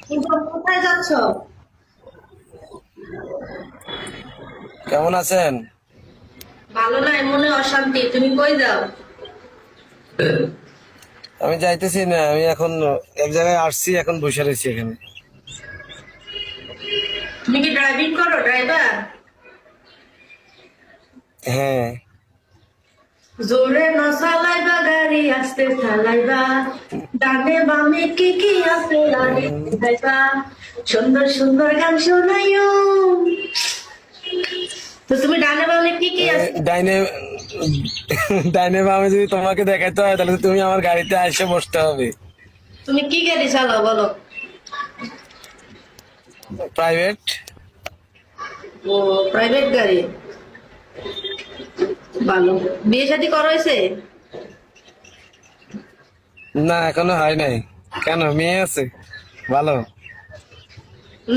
কিন্তু কোথায় যাচ্ছ? কেমন আছেন? ভালো নাই, মনে অশান্তি। তুমি কই যাও? আমি যাইতেছি না, আমি এখন এক জায়গায় আসছি, এখন বসে রয়েছি এখানে। তুমি কি ড্রাইভিং করো, ড্রাইভার? হ্যাঁ। জোরে না চালাইবা গাড়ি, আস্তে চালাইবা। ডানে বামে কি কি আছে আগে দেখাইবা। সুন্দর সুন্দর গান শোনাইও। তো তুমি ডানে বামে কি কি আছে? ডাইনে ডাইনে বামে যদি তোমাকে দেখাইতে হয় তাহলে তো তুমি আমার গাড়িতে এসে বসতে হবে। তুমি কি গাড়ি চালাও বলো? প্রাইভেট। ও, প্রাইভেট গাড়ি। ভালো। বিয়ে শাদী করা হয়েছে? না, এখনো হয় নাই। কেন, মেয়ে আছে? ভালো।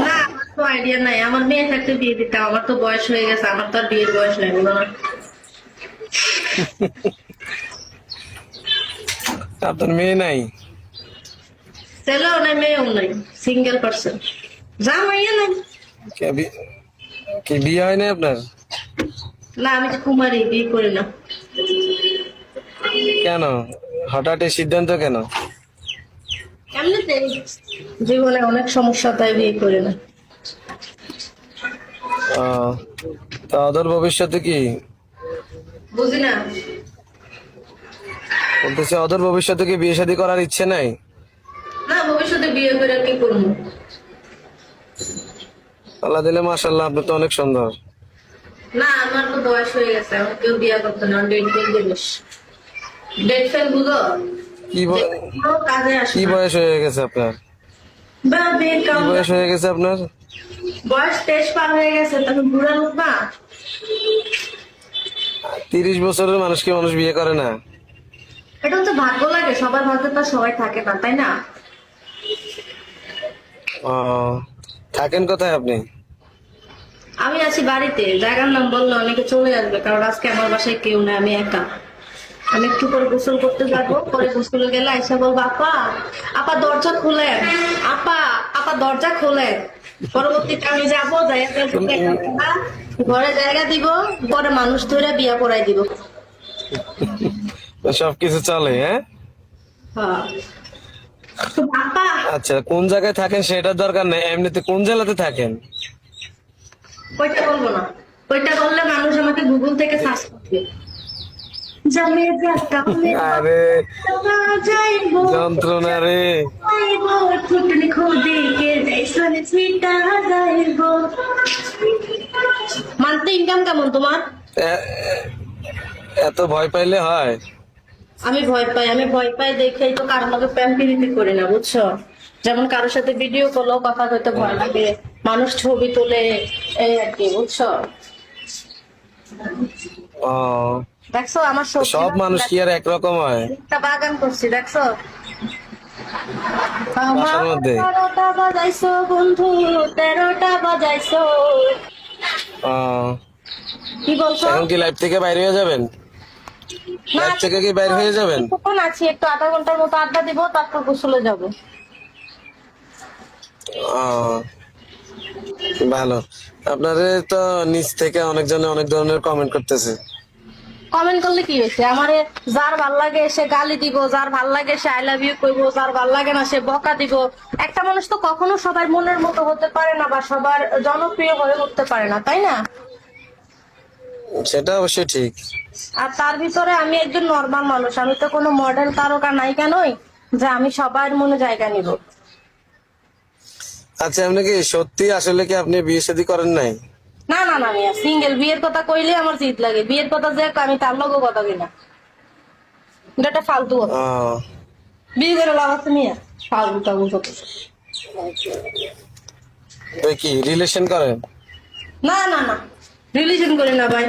না, আমার তো আইডিয়া নাই। আমার মেয়ে থাকতে বিয়ে দিতাম, আমার তো বয়স হয়ে গেছে, আমার তো আর বিয়ের বয়স নাই, বলো না? আপনার মেয়ে নাই? ছেলেও নাই, মেয়েও নাই, সিঙ্গেল পার্সন। যা মাইয়া নাই। কে কি বিয়ে হয় নাই আপনার? না, আমি তো কুমারী, বিয়ে করি না। কেন, হঠাৎ এই সিদ্ধান্ত কেন? এমনিতেই জীবনে অনেক সমস্যা, তাই বিয়ে করি না। আহ, তা অদূর ভবিষ্যতে কি বুঝি না। বলতেছে, অদূর ভবিষ্যতে কি বিয়ে শাদী করার ইচ্ছে নাই? না, ভবিষ্যতে বিয়ে করে কি করবো? আল্লাহ দিলে মাশাআল্লাহ, আপনি তো অনেক সুন্দর। না, আমার তো বয়স হয়ে গেছে, আমার কেউ বিয়ে করতে না, ডেট ফেল জিনিস। ডেট ফেল বুঝো? কি যে কোনো কাজে আসে কি না। বয়স হয়ে গেছে আপনার? বা বিয়ে কি কাম। বয়স হয়ে গেছে আপনার? বয়স 23 পার হয়ে গেছে, তখন বুড়া লোক না। 30 বছরের মানুষকে মানুষ বিয়ে করে না? এটা হচ্ছে ভাগ্য লাগে, সবার ভাগ্যে তো আর সবাই থাকে না, তাই না? ও, থাকেন কোথায় আপনি? আমি আছি বাড়িতে, জায়গার নাম বললে অনেকে চলে আসবে, কারণ আজকে আমার বাসায় কেউ নেই, আমি একা। আমি একটু পরে গোসল করতে যাবো, পরে গোসলে গেলে আইসা বলবো, আপা, আপা দরজা খুলেন। আপা, আপা দরজা খোলেন। পরবর্তীতে আমি যাবো, ঘরে জায়গা দিব, পরে মানুষ ধরে বিয়া পড়াই দিব। তো সবকিছু চলে, হ্যাঁ? হ্যাঁ। তো আপা, আচ্ছা, কোন জায়গায় থাকেন সেটার দরকার নেই, এমনিতে কোন জেলাতে থাকেন? ওইটা বলবো না। ওইটা বললে মানুষ আমাকে গুগল থেকে সার্চ করবে। জামে যাতামে আরে, যাইবো, যন্ত্রণা রে। যাইবো, ঠুটনি খুদিকে যাইছনে ছিটা যাইবো। মান্থলি ইনকাম কেমন তোমার? এ- এত ভয় পাইলে হয়? আমি ভয় পাই, আমি ভয় পাই দেখেই তো কারোর লগে প্রেম প্রীতি করি না, বুঝছো? যেমন কারোর সাথে ভিডিও কলও কথা কইতে ভয় লাগে, মানুষ ছবি তোলে, এই আর কি, বুঝছো? ও, দেখছো আমার সবজি সব মানুষ কি আর একরকম হয়? একটা বাগান করছি, দেখছো? আমার বাসার মধ্যে? 12টা বাজাইছো বন্ধু, 13টা বাজাইছো। ও, কি বলছো? এখন কি লাইফ থেকে বাইরে হয়ে যাবেন? না, লাইফ থেকে কি বাইরে হয়ে যাবেন? কিছুক্ষণ আছি, একটু আধা ঘন্টার মতো আড্ডা দিব, তারপর গোসলে যাবো। ও, ভালো। আপনাদের তো নিচ থেকে অনেকজনে অনেক ধরনের কমেন্ট করতেছে। কমেন্ট করলে কি হয়েছে? আমারে যার ভাল লাগে সে গালি দিব, যার ভাল লাগে সে আই লাভ ইউ কইবো, যার ভাল লাগে না সে বকা দিব। একটা মানুষ তো কখনো সবার মনের মতো হতে পারে না, বা সবার জনপ্রিয় হয়ে উঠতে পারে না, তাই না? সেটা অবশ্যই ঠিক। আর তার ভিতরে আমি একজন নর্মাল মানুষ, আমি তো কোনো মডেল তারকা নায়িকা নই যে আমি সবার মনে জায়গা নিব। আচ্ছা, আপনি কি সত্যি আসলে কি আপনি বিয়ে শাদী করেন নাই? না না না, মিয়া সিঙ্গেল। বিয়ের কথা কইলে আমার জিদ লাগে, বিয়ের কথা যে আমি তার লগেও কথা কই না। এটা একটা ফালতু কথা। ও, বিয়ে করে লাভ আছে মিয়া? ফালতু টালতু কথা। তো কি রিলেশন করেন? না না না, রিলেশন করি না ভাই।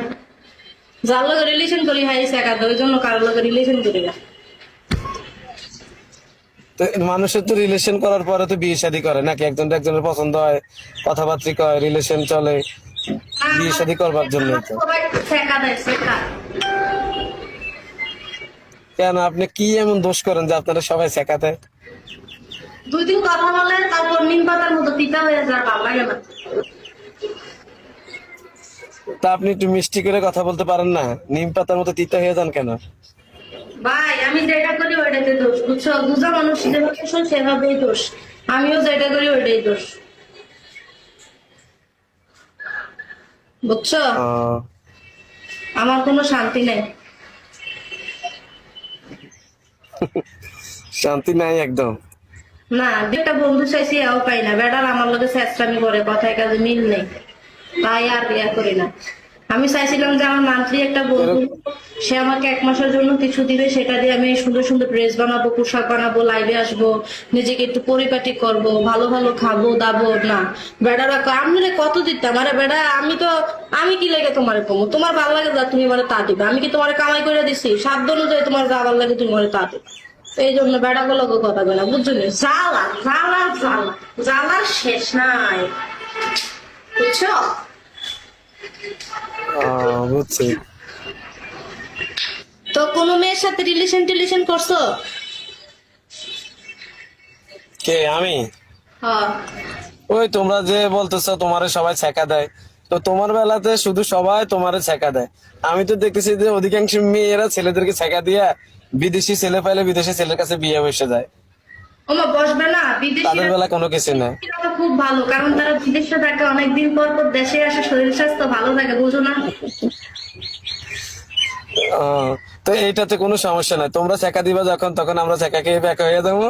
যার লগে রিলেশন করি হাই একা, ওই জন্য কারোর লগে রিলেশন করি না। তো মানুষের তো রিলেশন করার পরে তো বিয়ে শাদী করে নাকি, একজন একজনের পছন্দ হয়, কথাবার্তা কয়, রিলেশন চলে, বিয়ে শাদী করবার জন্যই আমার তো। সবাই ছেকা দেয়, ছেকা। কেন, আপনি কি এমন দোষ করেন যে আপনারা সবাই শেখাতে? দুই দিন কথা বলে তারপর নিম পাতার মতো তিতা হয়ে যায়, ভালো লাগে না। তা আপনি একটু মিষ্টি করে কথা বলতে পারেন না? নিম পাতার মতো তিতা হয়ে যান কেন? ভাই আমি যেটা করি ওইটাতে দোষ, বুঝছো? বুঝা মানুষ যেভাবে শোন সেভাবেই দোষ, আমিও যেটা করি ওইটাই দোষ, বুঝছো? আহ, আমার কোনো শান্তি নেই। শান্তি নাই একদম। না, একটা বন্ধু চাইছি এও পাই না, বেটার আমার লোকে চেষ্টামি করে, কথায় কাজে মিল নেই, তাই আর ইয়া করি না। আমি চাইছিলাম যে আমার মান্থলি একটা বন্ধু, সে আমাকে 1 মাসের জন্য কিছু দিবে, সেটা দিয়ে আমি সুন্দর সুন্দর ড্রেস বানাবো, পোশাক বানাবো, লাইভে আসবো, নিজেকে একটু পরিপাটি করব, ভালো ভালো খাবো দাবো। না, বেড়ারা আমি কত দিতাম, আরে বেড়া আমি কি লেগে তোমার কমো, তোমার ভালো লাগে যা তুমি মানে তা দিবে, আমি কি তোমার কামাই করে দিছি? সাধ্য অনুযায়ী তোমার যা ভালো লাগে তুমি মানে তা দিবে। এই জন্য বেড়া গুলো কথা বলে না, বুঝছো? জ্বালা জ্বালা জ্বালা, জ্বালার শেষ নাই, বুঝছো? বুঝছি। তো কোনো মেয়ের সাথে রিলেশন করছো? কে আমি? হ্যাঁ। ওই তোমরা যে বলতেছো তোমারে সবাই ছেকা দেয়, তো তোমার বেলাতে শুধু সবাই তোমারে ছেকা দেয়। আমি তো দেখতেছি যে অধিকাংশ মেয়েরা ছেলেদেরকে ছেকা দিয়া বিদেশি ছেলে পাইলে বিদেশি ছেলের কাছে বিয়ে বসে যায়। ওমা বসবে না, তাদের বিদেশিরা বেলা কোনো কিছু নাই। তো খুব ভালো, কারণ তারা বিদেশে থাকে, অনেকদিন পর পর দেশে আসে, শরীর স্বাস্থ্য ভালো থাকে, বুঝো না? তো এইটাতে কোনো সমস্যা নাই, তোমরা ছেকা দিবা যখন তখন আমরা ছেকা খেয়ে বেকা হয়ে যাবো।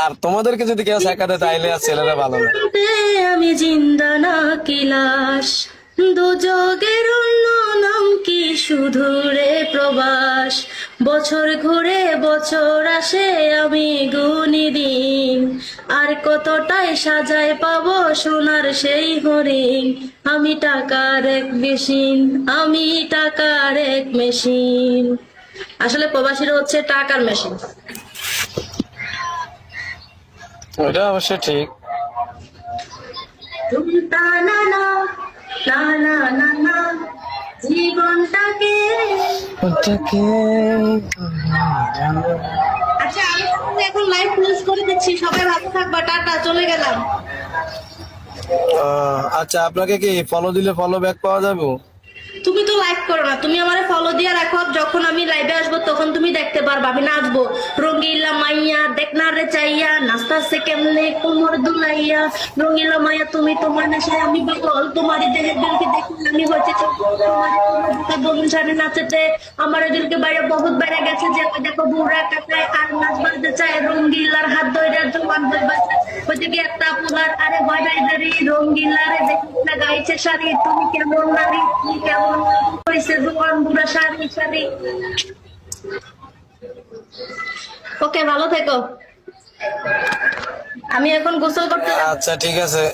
আর তোমাদেরকে যদি কেউ ছেকা দেয় তাইলে আর ছেলেরা ভালো না। আমি জিন্দা না কি লাশ, দুযোগের অন্য নাম কি শুধু রে প্রবাস, বছর ঘুরে বছর আসে আমি গুনি দিন, আর কতটাই সাজায় পাবো সোনার সেই হরিণ, আমি টাকার এক মেশিন, আমি টাকার এক মেশিন। আসলে প্রবাসীরা হচ্ছে টাকার মেশিন। ওইটা অবশ্য ঠিক। টা না না না না না না, জীবনটাকে। আচ্ছা আমি তাহলে এখন লাইভ ক্লোজ করে দিচ্ছি, সবাই ভালো থাকবা, টাটা, চলে গেলাম। আচ্ছা, আপনাকে কি ফলো দিলে ফলো ব্যাক পাওয়া যাবে? তুমি তো লাইক করো না, তুমি আমারে ফলো দিয়ে রাখো, যখন আমি লাইভে আসবো তখন তুমি দেখতে পারবা আমি নাচবো। রঙ্গিলা মাইয়া দেখ না রে চাইয়া, নাচতাছে কেমনে কোমর দুলাইয়া, রঙ্গিলা মাইয়া তুমি তোমার নেশায় আমি পাগল, তোমারই দেহের দিলকে দেখি আমি হচ্ছে বলুন সামনে নাচেতে, আমার দিলকে বাইরে বহুত বেড়ে গেছে, যে ওই দেখো বুড়া কাকায় আর নাচ বাজতে চায়, রঙ্গিলার হাত ধরে জোয়ান ওইদিকে একটা পুলার, আরে ভয় বাইদারি রঙ্গিলারে দেখি না গাইছে শাড়ি, তুমি কেমন নারী, তুমি কেমন হয়েছে জোয়ান বুড়া শাড়ি শাড়ি। ওকে, ভালো থেকো, আমি এখন গোসল করতে আচ্ছা ঠিক আছে।